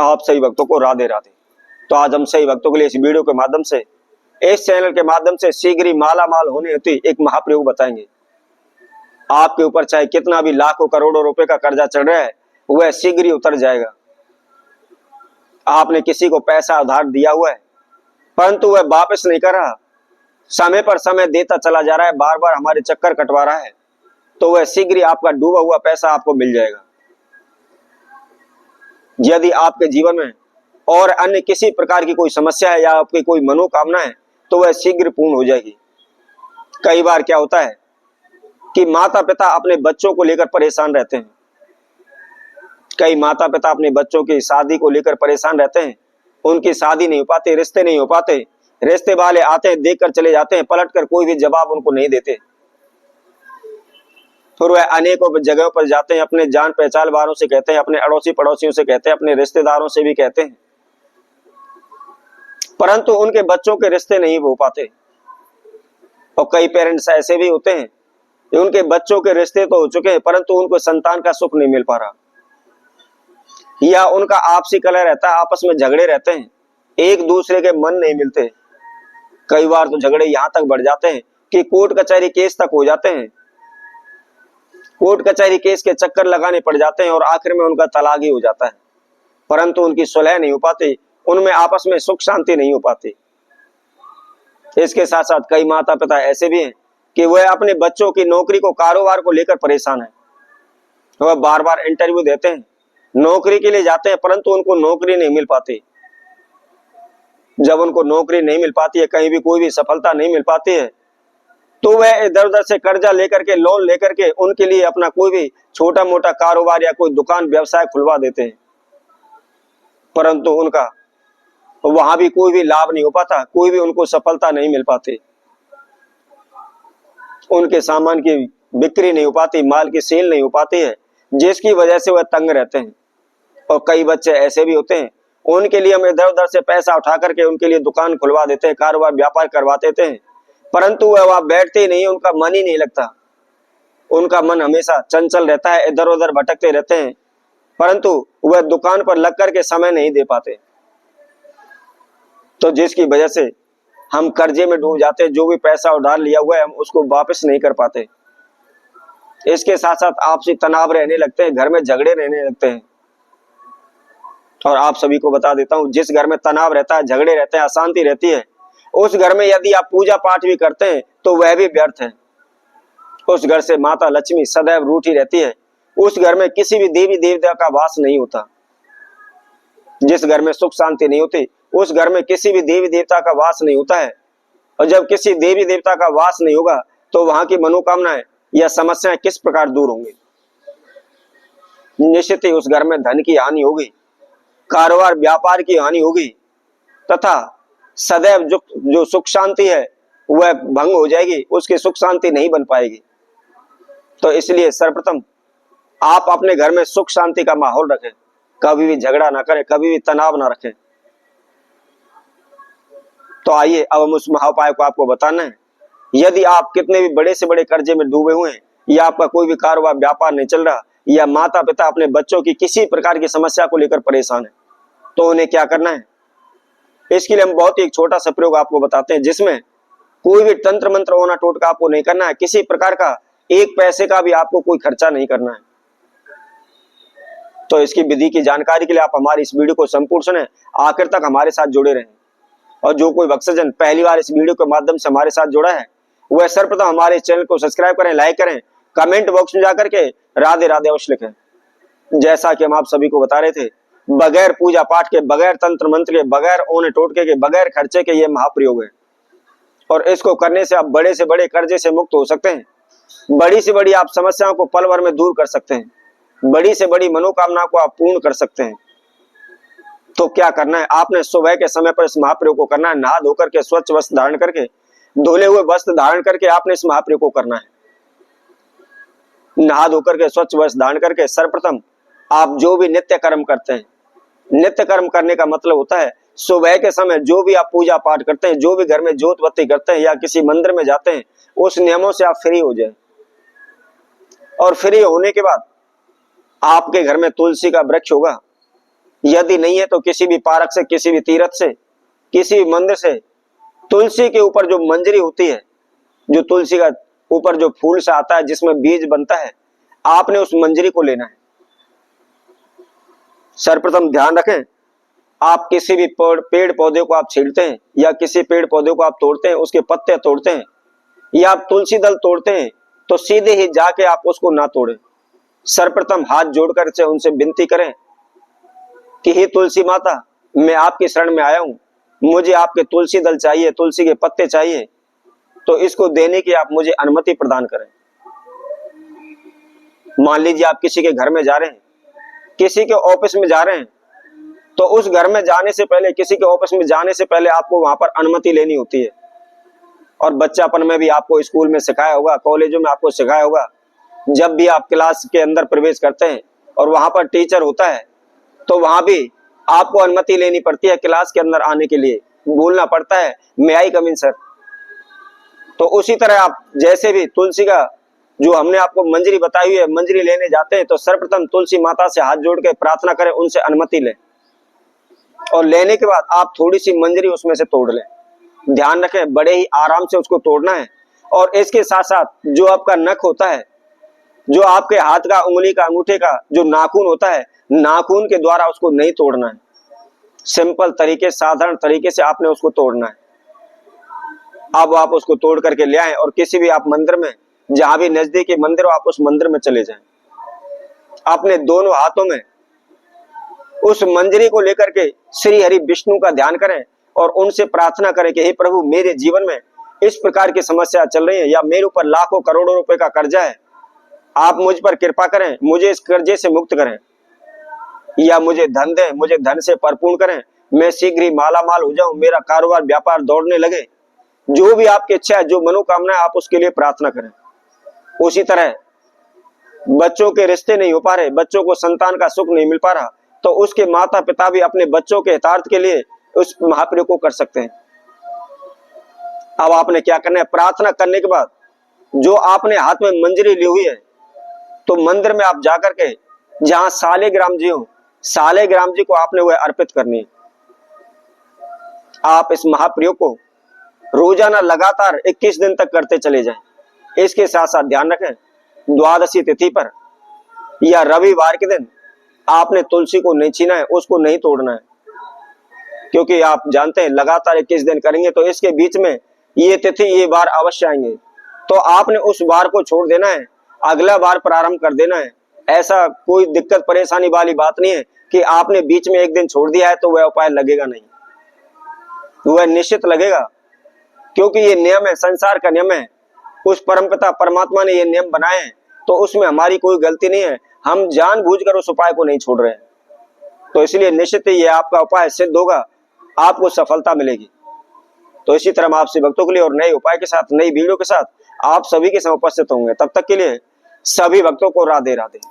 आप सही भक्तों को राधे राधे। तो आज हम सही भक्तों के लिए इस वीडियो के माध्यम से, इस चैनल के माध्यम से शीघ्र ही माला माल होने हेतु एक महाप्रयोग बताएंगे। आपके ऊपर चाहे कितना भी लाखों करोड़ों रुपए का कर्जा चढ़ रहा है, वह शीघ्र ही उतर जाएगा। आपने किसी को पैसा उधार दिया हुआ है, परंतु वह वापस नहीं कर रहा, समय पर समय देता चला जा रहा है, बार बार हमारे चक्कर कटवा रहा है, तो वह शीघ्र ही आपका डूबा हुआ पैसा आपको मिल जाएगा। यदि आपके जीवन में और अन्य किसी प्रकार की कोई समस्या है या आपकी कोई मनोकामना है, तो वह शीघ्र पूर्ण हो जाएगी। कई बार क्या होता है कि माता पिता अपने बच्चों को लेकर परेशान रहते हैं। कई माता पिता अपने बच्चों की शादी को लेकर परेशान रहते हैं, उनकी शादी नहीं हो पाती, रिश्ते नहीं हो पाते, रिश्ते वाले आते हैं, देखकर चले जाते हैं, पलटकर कोई भी जवाब उनको नहीं देते। फिर वह अनेकों जगहों पर जाते हैं, अपने जान पहचान वालों से कहते हैं, अपने अड़ोसी पड़ोसियों से कहते हैं, अपने रिश्तेदारों से भी कहते हैं, परंतु उनके बच्चों के रिश्ते नहीं हो पाते। और कई पेरेंट्स ऐसे भी होते हैं कि उनके बच्चों के रिश्ते तो हो चुके हैं, परंतु उनको संतान का सुख नहीं मिल पा रहा, या उनका आपसी कलह रहता है, आपस में झगड़े रहते हैं, एक दूसरे के मन नहीं मिलते। कई बार तो झगड़े यहां तक बढ़ जाते हैं कि कोर्ट कचहरी केस तक हो जाते हैं, कोर्ट कचहरी केस के चक्कर लगाने पड़ जाते हैं और आखिर में उनका तलाक ही हो जाता है, परंतु उनकी सुलह नहीं हो पाती, उनमें आपस में सुख शांति नहीं हो पाती। इसके साथ साथ कई माता पिता ऐसे भी हैं कि वह अपने बच्चों की नौकरी को, कारोबार को लेकर परेशान है। वह बार बार इंटरव्यू देते हैं, नौकरी के लिए जाते हैं, परंतु उनको नौकरी नहीं मिल पाती। जब उनको नौकरी नहीं मिल पाती है, कहीं भी कोई भी सफलता नहीं मिल पाती है, तो वह इधर उधर से कर्जा लेकर के, लोन लेकर के उनके लिए अपना कोई भी छोटा मोटा कारोबार या कोई दुकान व्यवसाय खुलवा देते हैं, परंतु उनका वहां भी कोई भी लाभ नहीं हो पाता, कोई भी उनको सफलता नहीं मिल पाती, उनके सामान की बिक्री नहीं हो पाती, माल की सेल नहीं हो पाती है, जिसकी वजह से वह तंग रहते हैं। और कई बच्चे ऐसे भी होते हैं, उनके लिए हम इधर उधर से पैसा उठा करके उनके लिए दुकान खुलवा देते हैं, कारोबार व्यापार करवा देते हैं, परंतु वह वहां बैठते ही नहीं, उनका मन ही नहीं लगता, उनका मन हमेशा चंचल रहता है, इधर उधर भटकते रहते हैं, परंतु वह दुकान पर लग करके समय नहीं दे पाते, तो जिसकी वजह से हम कर्जे में डूब जाते हैं। जो भी पैसा उधार लिया हुआ है, हम उसको वापस नहीं कर पाते। इसके साथ साथ आपसी तनाव रहने लगते हैं, घर में झगड़े रहने लगते हैं। और आप सभी को बता देता हूं, जिस घर में तनाव रहता है, झगड़े रहते हैं, अशांति रहती है, उस घर में यदि आप पूजा पाठ भी करते हैं तो वह भी व्यर्थ है। उस घर से माता लक्ष्मी सदैव रूठी रहती है, उस घर में किसी भी देवी देवता का वास नहीं होता। जिस घर में सुख शांति नहीं होती, उस घर में किसी भी देवी देवता का वास नहीं होता है। और जब किसी देवी देवता का वास नहीं होगा, तो वहां की मनोकामनाएं या समस्याएं किस प्रकार दूर होंगी। निश्चित ही उस घर में धन की हानि होगी, कारोबार व्यापार की हानि होगी, तथा सदैव जो सुख शांति है वह भंग हो जाएगी, उसकी सुख शांति नहीं बन पाएगी। तो इसलिए सर्वप्रथम आप अपने घर में सुख शांति का माहौल रखें, कभी भी झगड़ा ना करें, कभी भी तनाव ना रखें। तो आइए अब हम उस महाउपाय को आपको बताना है। यदि आप कितने भी बड़े से बड़े कर्जे में डूबे हुए हैं, या आपका कोई भी कारोबार व्यापार नहीं चल रहा, या माता पिता अपने बच्चों की किसी प्रकार की समस्या को लेकर परेशान है, तो उन्हें क्या करना है। इसके लिए हम बहुत ही एक छोटा सा प्रयोग आपको बताते हैं, जिसमें कोई भी तंत्र मंत्र होना टोटका आपको नहीं करना है, किसी प्रकार का एक पैसे का भी आपको कोई खर्चा नहीं करना है। तो इसकी विधि की जानकारी के लिए आप हमारी इस वीडियो को संपूर्ण सुने, आखिर तक हमारे साथ जुड़े रहें। और जो कोई भक्तजन पहली बार इस वीडियो के माध्यम से हमारे साथ जुड़ा है, वह सर्वप्रथम हमारे चैनल को सब्सक्राइब करें, लाइक करें, कमेंट बॉक्स में जाकर के राधे राधे अवश्य लिखें। जैसा कि हम आप सभी को बता रहे थे, बगैर पूजा पाठ के, बगैर तंत्र मंत्र के, बगैर ओने टोटके के, बगैर खर्चे के ये महाप्रयोग है। और इसको करने से आप बड़े से बड़े कर्जे से मुक्त हो सकते हैं, बड़ी से बड़ी आप समस्याओं को पल भर में दूर कर सकते हैं, बड़ी से बड़ी मनोकामना को आप पूर्ण कर सकते हैं। तो क्या करना है, आपने सुबह के समय पर इस महाप्रयोग को करना है। नहा धोकर के, स्वच्छ वस्त्र धारण करके, धुले हुए वस्त्र धारण करके आपने इस महाप्रयोग को करना है। नहा धोकर के, स्वच्छ वस्त्र धारण करके सर्वप्रथम आप जो भी नित्य कर्म करते हैं, नित्य कर्म करने का मतलब होता है सुबह के समय जो भी आप पूजा पाठ करते हैं, जो भी घर में जोत बत्ती करते हैं या किसी मंदिर में जाते हैं, उस नियमों से आप फ्री हो जाए। और फ्री होने के बाद आपके घर में तुलसी का वृक्ष होगा, यदि नहीं है तो किसी भी पार्क से, किसी भी तीर्थ से, किसी भी मंदिर से तुलसी के ऊपर जो मंजरी होती है, जो तुलसी का ऊपर जो फूल सा आता है जिसमें बीज बनता है, आपने उस मंजरी को लेना है। सर्वप्रथम ध्यान रखें, आप किसी भी पेड़ पौधे को आप छीलते हैं या किसी पेड़ पौधे को आप तोड़ते हैं, उसके पत्ते तोड़ते हैं या आप तुलसी दल तोड़ते हैं, तो सीधे ही जाके आप उसको ना तोड़ें। सर्वप्रथम हाथ जोड़कर से उनसे विनती करें कि हे तुलसी माता, मैं आपकी शरण में आया हूं, मुझे आपके तुलसी दल चाहिए, तुलसी के पत्ते चाहिए, तो इसको देने की आप मुझे अनुमति प्रदान करें। मान लीजिए आप किसी के घर में जा रहे हैं, किसी के ऑफिस में जा रहे हैं, तो उस घर में जाने से पहले, किसी के ऑफिस में जाने से पहले आपको वहां पर अनुमति लेनी होती है। और बच्चापन में भी आपको स्कूल में सिखाया होगा, कॉलेजों में आपको सिखाया होगा, जब भी आप क्लास के अंदर प्रवेश करते हैं और वहां पर टीचर होता है तो वहां भी आपको अनुमति लेनी पड़ती है क्लास के अंदर आने के लिए, बोलना पड़ता है मे आई कम इन सर। तो उसी तरह आप जैसे भी तुलसी का जो हमने आपको मंजरी बताई हुई है, मंजरी लेने जाते हैं तो सर्वप्रथम तुलसी माता से हाथ जोड़ के प्रार्थना करें, उनसे अनुमति लें और लेने के बाद आप थोड़ी सी मंजरी उसमें से तोड़ लें। ध्यान रखें, बड़े ही आराम से उसको तोड़ना है। और इसके साथ साथ जो आपका नख होता है, जो आपके हाथ का, उंगली का, अंगूठे का जो नाखून होता है, नाखून के द्वारा उसको नहीं तोड़ना है। सिंपल तरीके, साधारण तरीके से आपने उसको तोड़ना है। अब आप उसको तोड़ करके ले आए और किसी भी आप मंदिर में, जहां भी नजदीकी मंदिर हो, आप उस मंदिर में चले जाएं। अपने दोनों हाथों में उस मंजरी को लेकर के श्री हरि विष्णु का ध्यान करें और उनसे प्रार्थना करें कि हे प्रभु, मेरे जीवन में इस प्रकार की समस्या चल रही है या मेरे ऊपर लाखों करोड़ों रुपए का कर्जा है, आप मुझ पर कृपा करें, मुझे इस कर्जे से मुक्त करें या मुझे धन दें, मुझे धन से परिपूर्ण करें, मैं शीघ्र ही माला माल हो जाऊं, मेरा कारोबार व्यापार दौड़ने लगे। जो भी आपकी इच्छा है, जो मनोकामना है, आप उसके लिए प्रार्थना करें। उसी तरह बच्चों के रिश्ते नहीं हो पा रहे, बच्चों को संतान का सुख नहीं मिल पा रहा, तो उसके माता पिता भी अपने बच्चों के हितार्थ के लिए उस महाप्रयोग को कर सकते हैं। अब आपने क्या करना है, प्रार्थना करने के बाद जो आपने हाथ में मंजरी ली हुई है, तो मंदिर में आप जाकर के जहां सालेग्राम जी हो, सालेग्राम जी को आपने वह अर्पित करनी है। आप इस महाप्रयोग को रोजाना लगातार 21 दिन तक करते चले जाएं। इसके साथ साथ ध्यान रखें, द्वादशी तिथि पर या रविवार के दिन आपने तुलसी को नहीं छीना है, उसको नहीं तोड़ना है, क्योंकि आप जानते हैं लगातार 21 दिन करेंगे तो इसके बीच में ये तिथि, ये बार अवश्य आएंगे, तो आपने उस बार को छोड़ देना है, अगला बार प्रारंभ कर देना है। ऐसा कोई दिक्कत परेशानी वाली बात नहीं है कि आपने बीच में एक दिन छोड़ दिया है तो वह उपाय लगेगा नहीं, वह निश्चित लगेगा, क्योंकि ये नियम है, संसार का नियम है। उस परमपिता परमात्मा ने ये नियम बनाए हैं, तो उसमें हमारी कोई गलती नहीं है, हम जानबूझकर उस उपाय को नहीं छोड़ रहे हैं। तो इसलिए निश्चित ही ये आपका उपाय सिद्ध होगा, आपको सफलता मिलेगी। तो इसी तरह हम आपसे भक्तों के लिए और नए उपाय के साथ, नई वीडियो के साथ आप सभी के साथ उपस्थित होंगे। तब तक के लिए सभी भक्तों को राधे राधे।